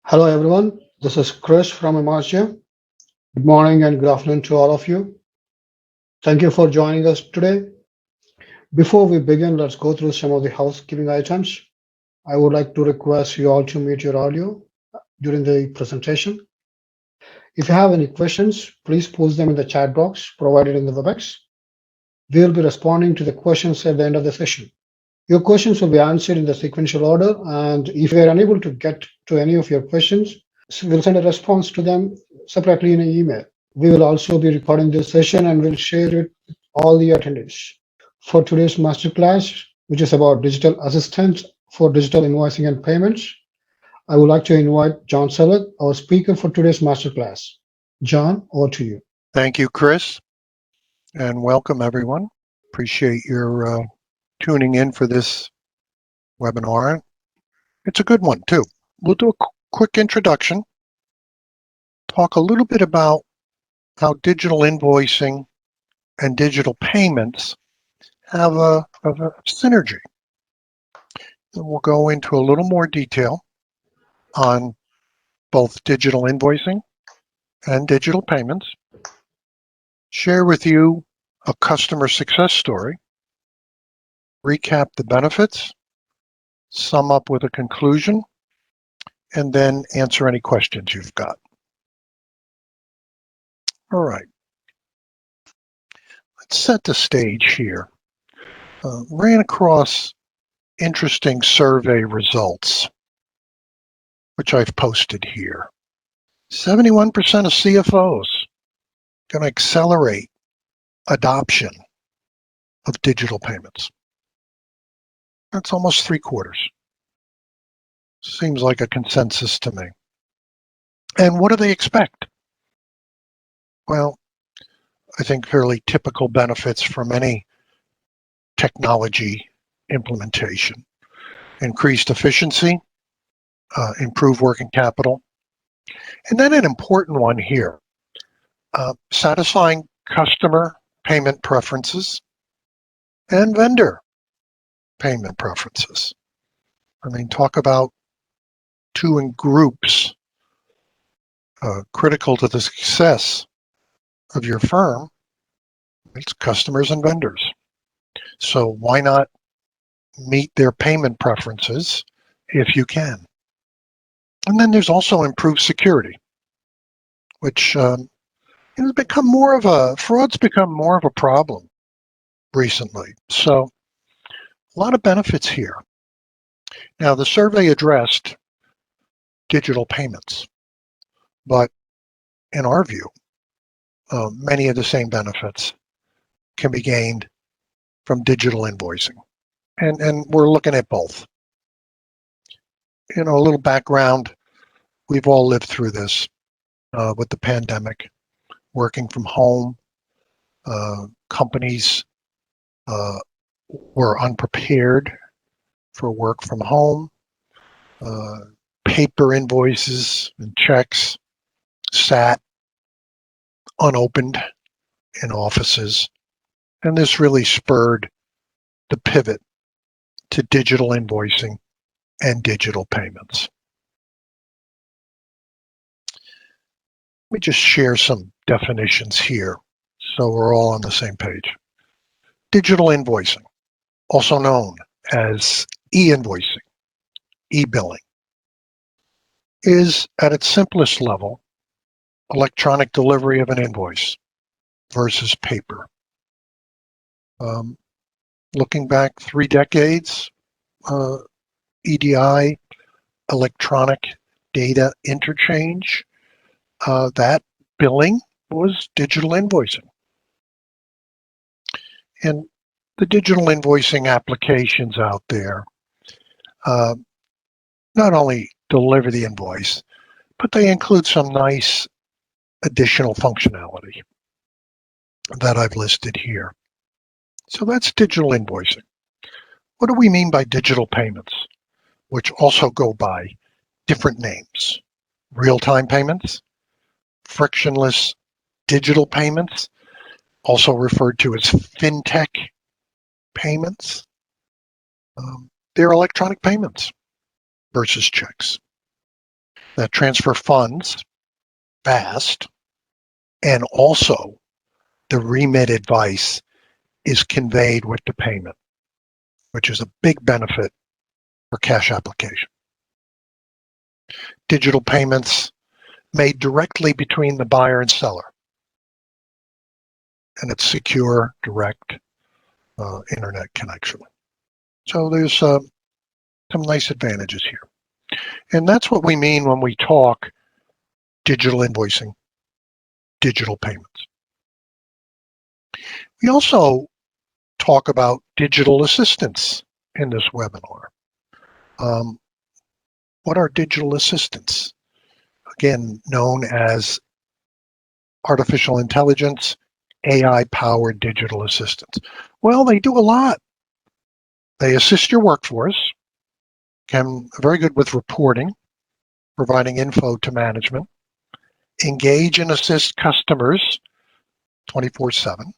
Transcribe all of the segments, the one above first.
Hello everyone, this is Chris from Emagia. Good morning and good afternoon to all of you. Thank you for joining us today. Before we begin, let's go through some of the housekeeping items. I would like to request you all to mute your audio during the presentation. If you have any questions, please post them in the chat box provided in the WebEx. We will be responding to the questions at the end of the session. Your questions will be answered in the sequential order, and if we are unable to get to any of your questions, we'll send a response to them separately in an email. We will also be recording this session and will share it with all the attendees. For today's masterclass, which is about digital assistance for digital invoicing and payments, I would like to invite John Selleck, our speaker for today's masterclass. John, over to you. Thank you, Chris, and welcome everyone. Appreciate your tuning in for this webinar. It's a good one too. We'll do a quick introduction, talk a little bit about how digital invoicing and digital payments have a synergy. And we'll go into a little more detail on both digital invoicing and digital payments, share with you a customer success story, recap the benefits, sum up with a conclusion, and then answer any questions you've got. All right. Let's set the stage here. Ran across interesting survey results, which I've posted here. 71% of CFOs going to accelerate adoption of digital payments. That's almost 3/4. Seems like a consensus to me. And what do they expect? Well, I think fairly typical benefits from any technology implementation. Increased efficiency, improved working capital, and then an important one here, satisfying customer payment preferences and vendor payment preferences. I mean, talk about two in groups critical to the success of your firm. It's customers and vendors. So why not meet their payment preferences if you can? And then there's also improved security, which has become more of a, fraud's become more of a problem recently. So a lot of benefits here. Now, the survey addressed digital payments, but in our view, many of the same benefits can be gained from digital invoicing. And we're looking at both. You know, a little background, we've all lived through this with the pandemic, working from home. Companies were unprepared for work from home. Paper invoices and checks sat unopened in offices. And this really spurred the pivot to digital invoicing and digital payments. Let me just share some definitions here so we're all on the same page. Digital invoicing, also known as E-invoicing, E-billing, is at its simplest level electronic delivery of an invoice versus paper. Looking back 3 decades, EDI, electronic data interchange, that billing was digital invoicing. And the digital invoicing applications out there not only deliver the invoice, but they include some nice additional functionality that I've listed here. So that's digital invoicing. What do we mean by digital payments, which also go by different names? Real-time payments, frictionless digital payments, also referred to as fintech payments. They're electronic payments versus checks. that transfer funds fast, and also the remit advice is conveyed with the payment, which is a big benefit for cash application. Digital payments made directly between the buyer and seller, and it's secure, direct internet connection. So there's some nice advantages here. And that's what we mean when we talk digital invoicing, digital payments. We also talk about digital assistants in this webinar. What are digital assistants? Again, known as artificial intelligence, AI-powered digital assistants. Well, they do a lot. They assist your workforce, can very good with reporting, providing info to management, engage and assist customers 24/7,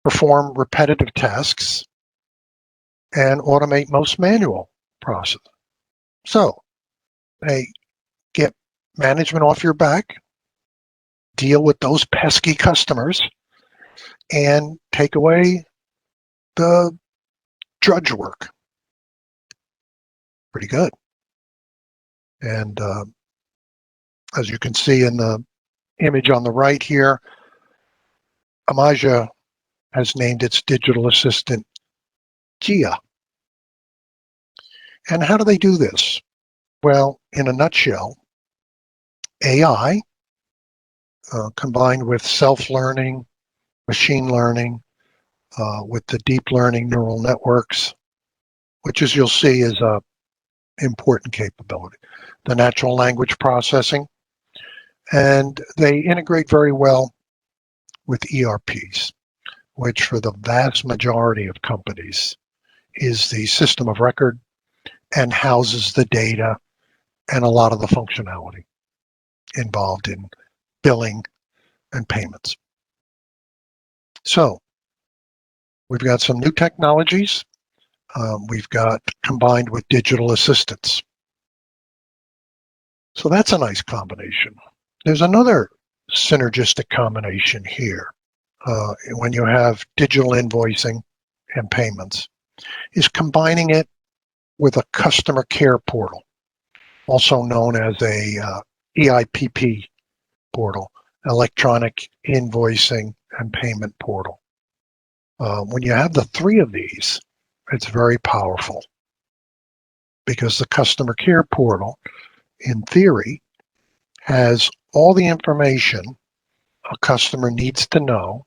perform repetitive tasks, and automate most manual processes. So they get management off your back, deal with those pesky customers, and take away the drudge work. Pretty good. And as you can see in the image on the right here, Emagia has named its digital assistant Gia. And how do they do this? Well, in a nutshell, AI combined with self-learning, machine learning, with the deep learning neural networks, which as you'll see is a important capability. The natural language processing, and they integrate very well with ERPs, which for the vast majority of companies is the system of record and houses the data and a lot of the functionality involved in billing and payments. So we've got some new technologies. We've got combined with digital assistants. So that's a nice combination. There's another synergistic combination here when you have digital invoicing and payments, is combining it with a customer care portal, also known as a EIPP portal, electronic invoicing and payment portal. When you have the three of these, it's very powerful because the customer care portal, in theory, has all the information a customer needs to know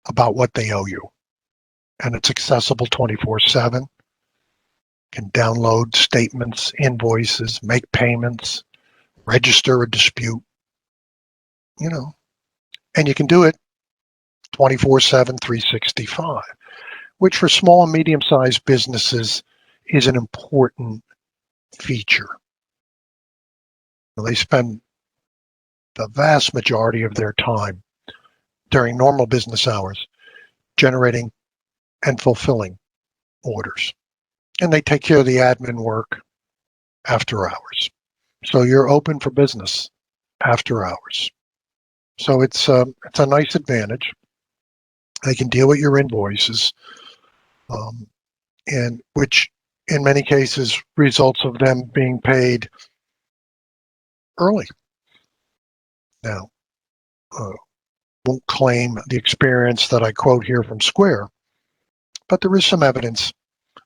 about what they owe you. And it's accessible 24/7. Can download statements, invoices, make payments, register a dispute, and you can do it 24/7, 365, which for small and medium-sized businesses is an important feature. They spend the vast majority of their time during normal business hours generating and fulfilling orders. And they take care of the admin work after hours. So you're open for business after hours. So it's a nice advantage. They can deal with your invoices, and which in many cases results of them being paid early. Now, won't claim the experience that I quote here from Square, but there is some evidence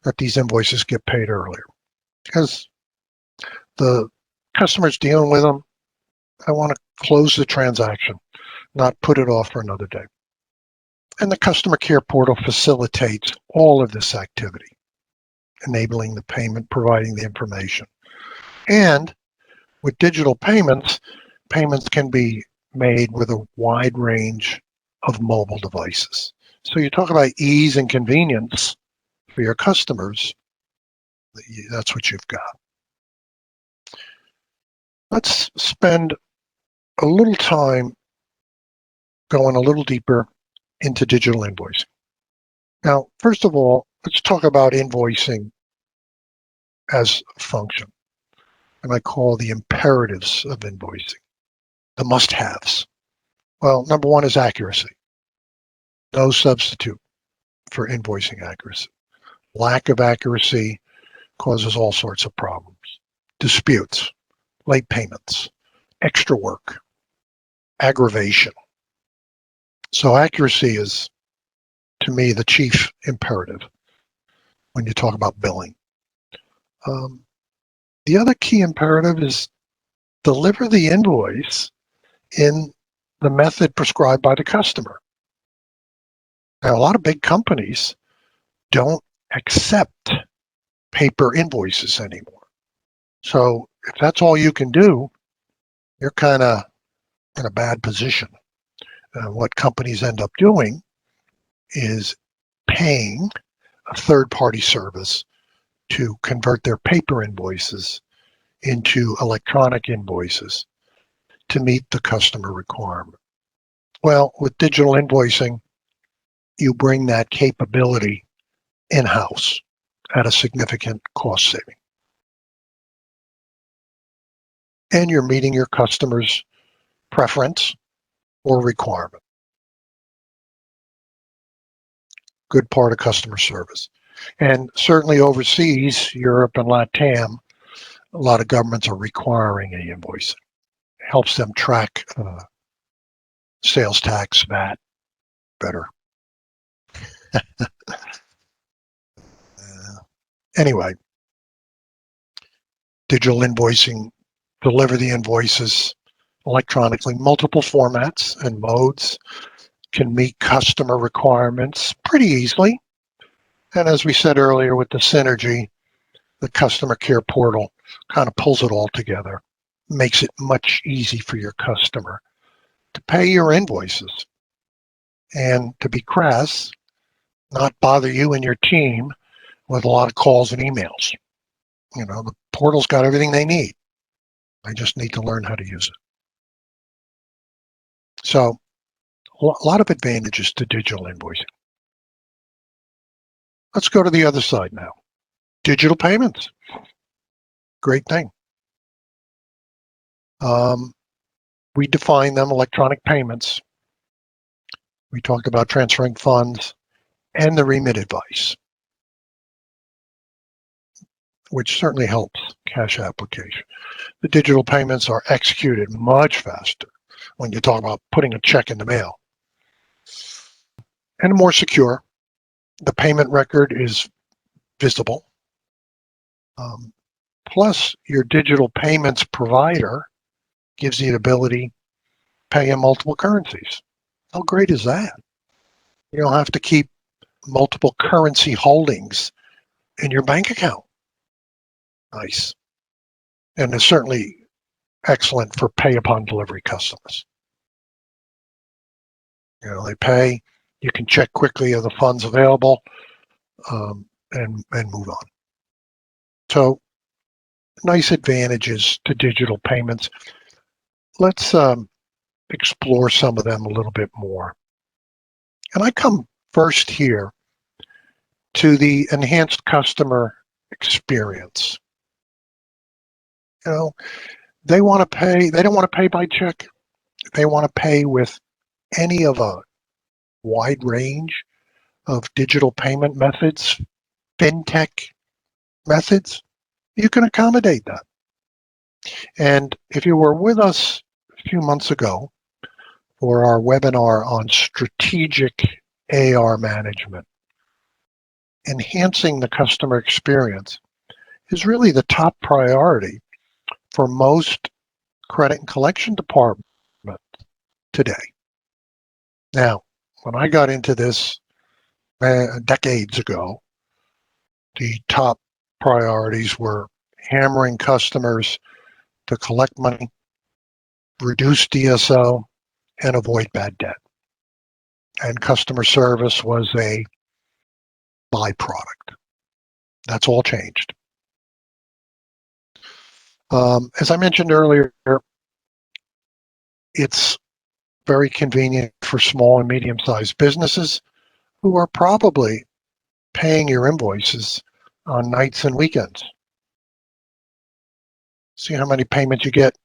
that these invoices get paid earlier because the customers dealing with them, I want to close the transaction, not put it off for another day. And the customer care portal facilitates all of this activity, enabling the payment, providing the information. And with digital payments, payments can be made with a wide range of mobile devices. So you talk about ease and convenience for your customers, that's what you've got. Let's spend a little time going a little deeper into digital invoicing. Now, first of all, let's talk about invoicing as a function. and I call the imperatives of invoicing, the must-haves. Well, number one is accuracy. No substitute for invoicing accuracy. Lack of accuracy causes all sorts of problems. Disputes, late payments, extra work, aggravation. So accuracy is, to me, the chief imperative when you talk about billing. The other key imperative is deliver the invoice in the method prescribed by the customer. Now, a lot of big companies don't accept paper invoices anymore. So if that's all you can do, you're kind of in a bad position. What companies end up doing is paying a third-party service to convert their paper invoices into electronic invoices to meet the customer requirement. Well, with digital invoicing, you bring that capability in-house at a significant cost saving. And you're meeting your customer's preference or requirement. Good part of customer service. And certainly overseas, Europe and LATAM, a lot of governments are requiring e-invoicing. It helps them track sales tax, VAT better. Anyway, digital invoicing, deliver the invoices electronically, multiple formats and modes, can meet customer requirements pretty easily. And as we said earlier with the Synergy, the customer care portal kind of pulls it all together, makes it much easy for your customer to pay your invoices and, to be crass, not bother you and your team with a lot of calls and emails. You know, the portal's got everything they need. They just need to learn how to use it. So a lot of advantages to digital invoicing. Let's go to the other side now. Digital payments. Great thing. We define them electronic payments. We talked about transferring funds and the remit advice, which certainly helps cash application. The digital payments are executed much faster when you talk about putting a check in the mail, and more secure. The payment record is visible. Plus, your digital payments provider gives you the ability to pay in multiple currencies. How great is that? You don't have to keep multiple currency holdings in your bank account. Nice. And it's certainly excellent for pay upon delivery customers. You know, they pay, you can check quickly are the funds available, and move on. So nice advantages to digital payments. Let's explore some of them a little bit more. And I come first here to the enhanced customer experience. You know, they want to pay, they don't want to pay by check. They want to pay with any of a wide range of digital payment methods, fintech methods. You can accommodate that. And if you were with us a few months ago for our webinar on strategic AR management, enhancing the customer experience is really the top priority for most credit and collection departments today. Now, when I got into this decades ago, the top priorities were hammering customers to collect money, reduce DSO, and avoid bad debt. And customer service was a byproduct. That's all changed. As I mentioned earlier, it's very convenient for small and medium-sized businesses who are probably paying your invoices on nights and weekends. See how many payments you get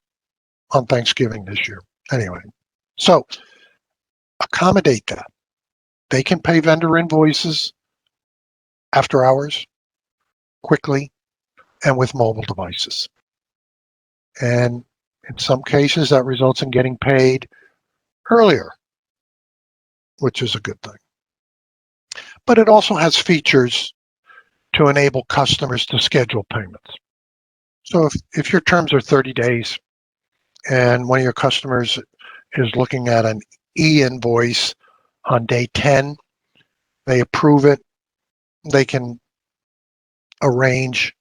on Thanksgiving this year. Anyway, so accommodate that. They can pay vendor invoices after hours, quickly, and with mobile devices. And in some cases, that results in getting paid earlier, which is a good thing. But it also has features to enable customers to schedule payments. So if your terms are 30 days and one of your customers is looking at an e-invoice on day 10, they approve it, they can arrange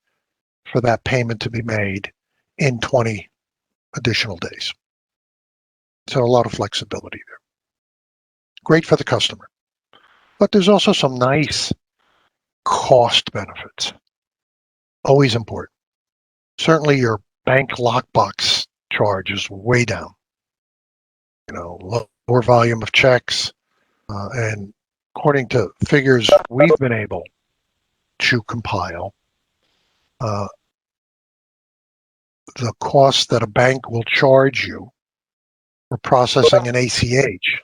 for that payment to be made in 20 additional days. So a lot of flexibility there. Great for the customer. But there's also some nice cost benefits. Always important. Certainly your bank lockbox charge is way down. Lower volume of checks, and according to figures we've been able to compile, the cost that a bank will charge you for processing an ACH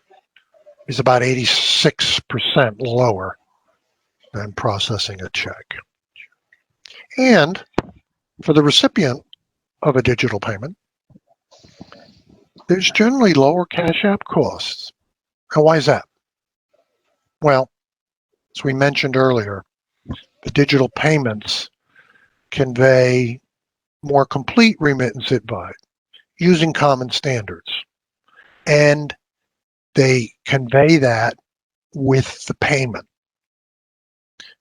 is about 86% lower than processing a check. And for the recipient of a digital payment, there's generally lower cash app costs. Now, why is that? Well, as we mentioned earlier, the digital payments convey more complete remittance advice using common standards. And they convey that with the payment,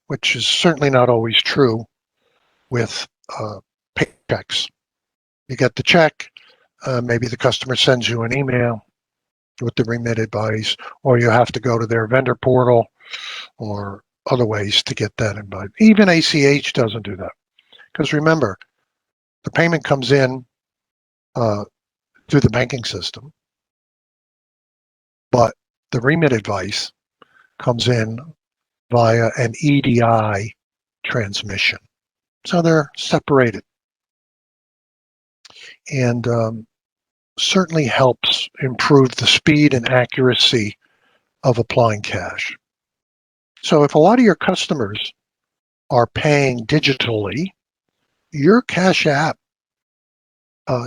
which is certainly not always true with paychecks. You get the check, maybe the customer sends you an email with the remit advice, or you have to go to their vendor portal or other ways to get that advice. Even ACH doesn't do that. Because remember, the payment comes in through the banking system, but the remit advice comes in via an EDI transmission. So they're separated. And certainly helps improve the speed and accuracy of applying cash. So if a lot of your customers are paying digitally, your cash app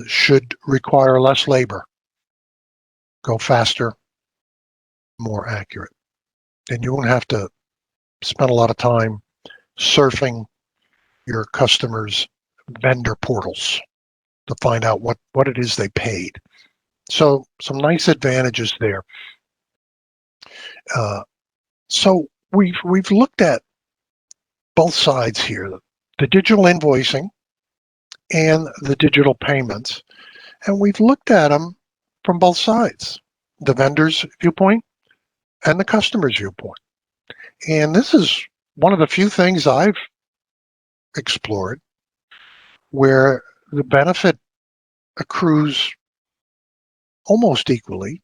should require less labor, go faster, more accurate. And you won't have to spend a lot of time surfing your customers' vendor portals to find out what it is they paid. So some nice advantages there. So we've looked at both sides here, the digital invoicing and the digital payments, and we've looked at them from both sides, the vendor's viewpoint and the customer's viewpoint. And this is one of the few things I've explored where the benefit accrues almost equally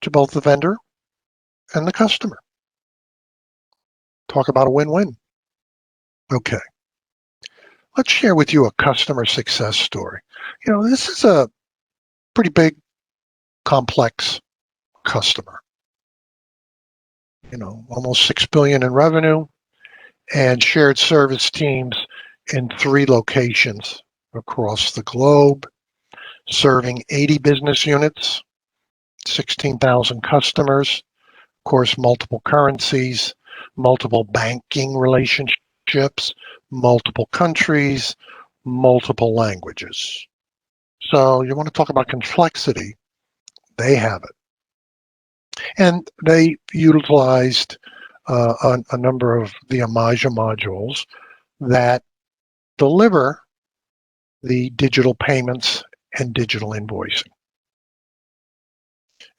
to both the vendor and the customer. Talk about a win-win. Okay. Let's share with you a customer success story. This is a pretty big, complex customer. Almost $6 billion in revenue and shared service teams in 3 locations across the globe, serving 80 business units, 16,000 customers, of course, multiple currencies, multiple banking relationships, multiple countries, multiple languages. So you want to talk about complexity, they have it. And they utilized a number of the Emagia modules that deliver the digital payments and digital invoicing.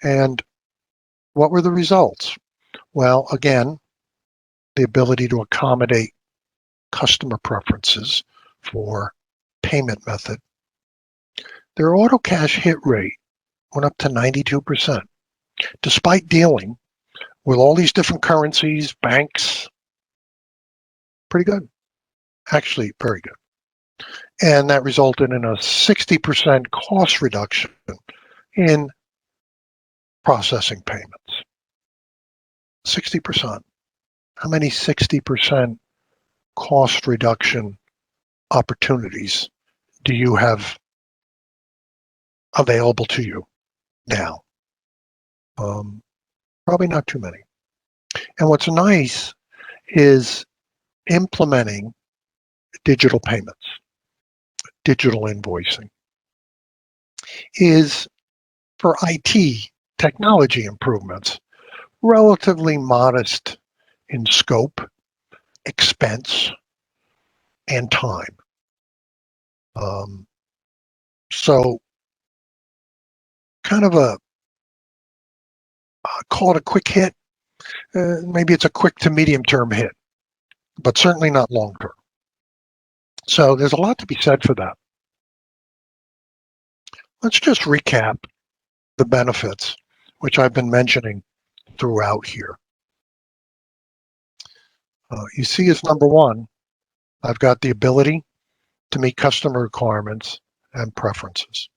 And what were the results? Well, again, the ability to accommodate customer preferences for payment method. Their auto cash hit rate went up to 92%, despite dealing with all these different currencies, banks. Pretty good. Actually, very good. And that resulted in a 60% cost reduction in processing payments. 60%. How many 60% cost reduction opportunities do you have available to you now? Probably not too many. And what's nice is implementing digital payments, digital invoicing, is for IT technology improvements, relatively modest in scope, expense, and time. So kind of call it a quick hit. Maybe it's a quick to medium term hit, but certainly not long term. So there's a lot to be said for that. Let's just recap the benefits, which I've been mentioning throughout here. You see as number one, I've got the ability to meet customer requirements and preferences.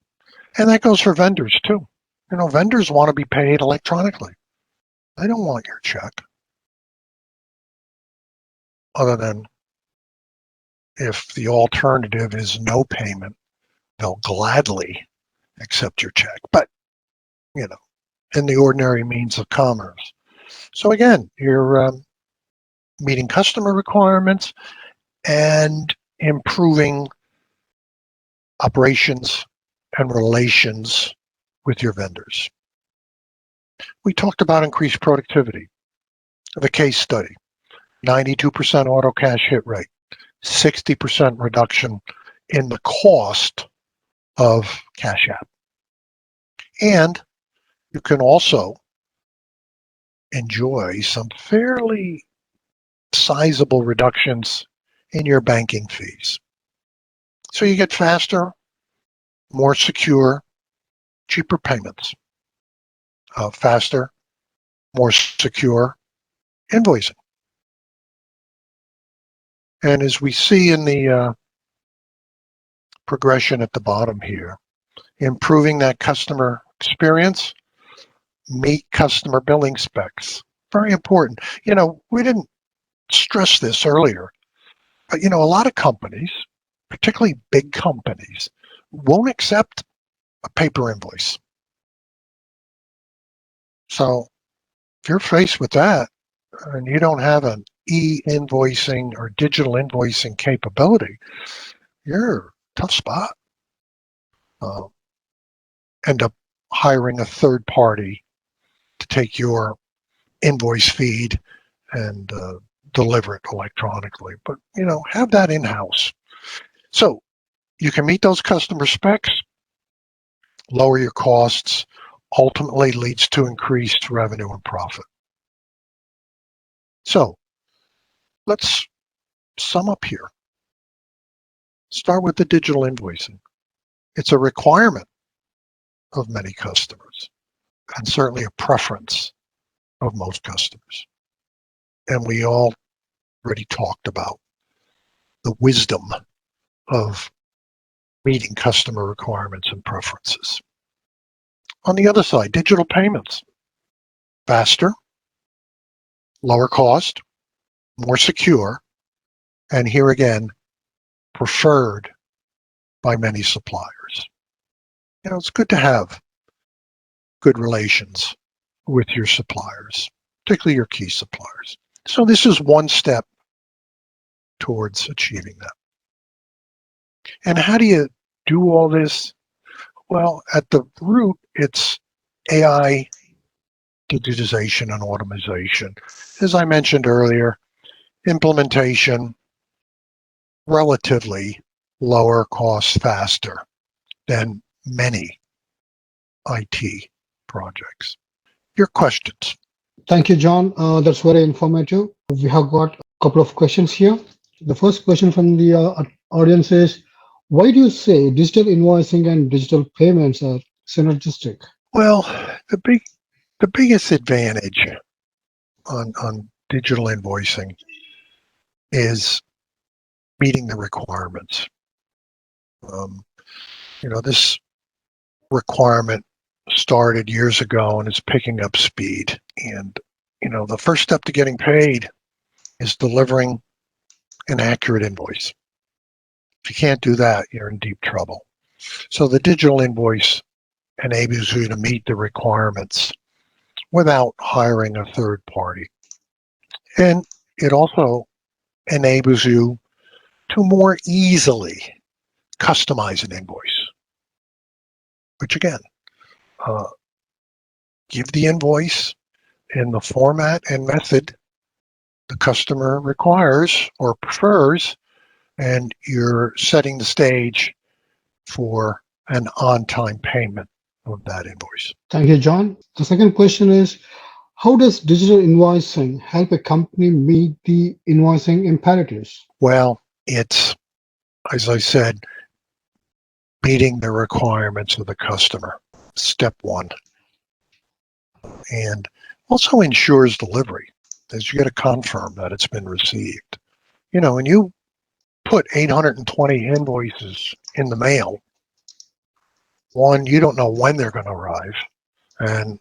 And that goes for vendors too. You know, vendors want to be paid electronically. They don't want your check. Other than if the alternative is no payment, they'll gladly accept your check. But, you know, in the ordinary means of commerce. So again, you're meeting customer requirements and improving operations and relations with your vendors. We talked about increased productivity. The case study, 92% auto cash hit rate, 60% reduction in the cost of Cash App. And you can also enjoy some fairly sizable reductions in your banking fees. So you get faster, more secure, cheaper payments. Faster, more secure invoicing. And as we see in the progression at the bottom here, improving that customer experience, meet customer billing specs. Very important. You know, we didn't stress this earlier, but you know, a lot of companies, particularly big companies, won't accept a paper invoice. So if you're faced with that and you don't have an e-invoicing or digital invoicing capability, you're in a tough spot. End up hiring a third party to take your invoice feed and deliver it electronically. But, you know, have that in-house. So you can meet those customer specs, lower your costs, ultimately leads to increased revenue and profit. So let's sum up here. Start with the digital invoicing. It's a requirement of many customers and certainly a preference of most customers. And we already talked about the wisdom of meeting customer requirements and preferences. On the other side, digital payments. Faster, lower cost, more secure, and here again, preferred by many suppliers. You know, it's good to have good relations with your suppliers, particularly your key suppliers. So this is one step towards achieving that. And how do you do all this? Well, at the root, it's AI, digitization, and automation. As I mentioned earlier, implementation, relatively lower cost, faster than many IT projects. Your questions? Thank you, John. That's very informative. We have got a couple of questions here. The first question from the audience is, why do you say digital invoicing and digital payments are synergistic? Well, the biggest advantage on digital invoicing is meeting the requirements This requirement started years ago and is picking up speed. And, the first step to getting paid is delivering an accurate invoice. If you can't do that, you're in deep trouble. So the digital invoice enables you to meet the requirements without hiring a third party. And it also enables you to more easily customize an invoice, which again, give the invoice in the format and method the customer requires or prefers, and you're setting the stage for an on-time payment of that invoice. Thank you, John. The second question is, how does digital invoicing help a company meet the invoicing imperatives? Well, it's, as I said, meeting the requirements of the customer, step one. And also ensures delivery, as you got to confirm that it's been received. When you put 820 invoices in the mail, one, you don't know when they're going to arrive. And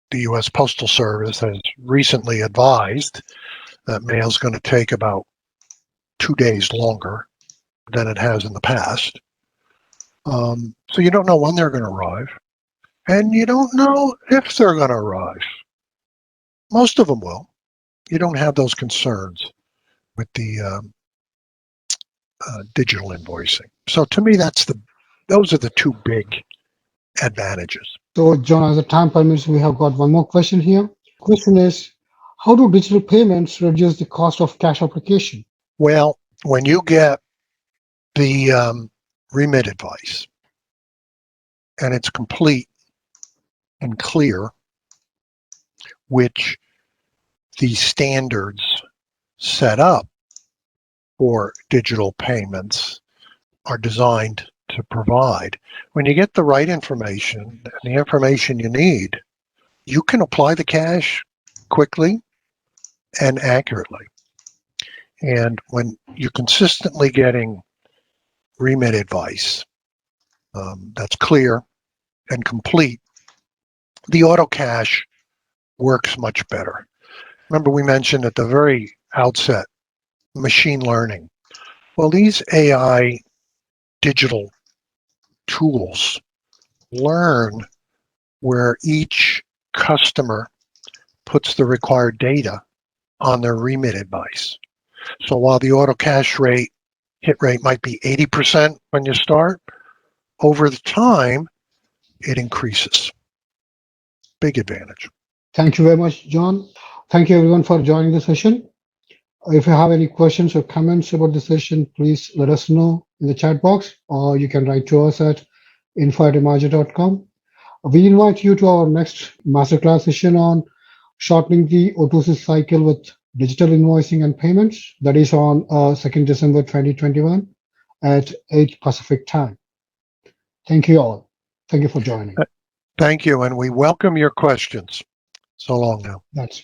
the U.S. Postal Service has recently advised that mail is going to take about 2 days longer than it has in the past. So you don't know when they're going to arrive, and you don't know if they're going to arrive. Most of them will. You don't have those concerns with the digital invoicing. So to me, those are the two big advantages. So, John, as the time permits, we have got one more question here. Question is, how do digital payments reduce the cost of cash application? Well, when you get the remit advice and it's complete and clear, which the standards set up for digital payments are designed to provide. When you get the right information and the information you need, you can apply the cash quickly and accurately. And when you're consistently getting remit advice that's clear and complete, the auto cash works much better. Remember, we mentioned at the very outset, machine learning. Well, these AI digital tools learn where each customer puts the required data on their remit advice. So while the auto cash hit rate might be 80% when you start, over the time, it increases. Big advantage. Thank you very much, John. Thank you everyone for joining the session. If you have any questions or comments about the session, please let us know in the chat box, or you can write to us at info@emagia.com. We invite you to our next masterclass session on shortening the O2C cycle with digital invoicing and payments. That is on 2nd December 2021 at 8 Pacific time. Thank you all. Thank you for joining. Thank you, and we welcome your questions. So long now. That's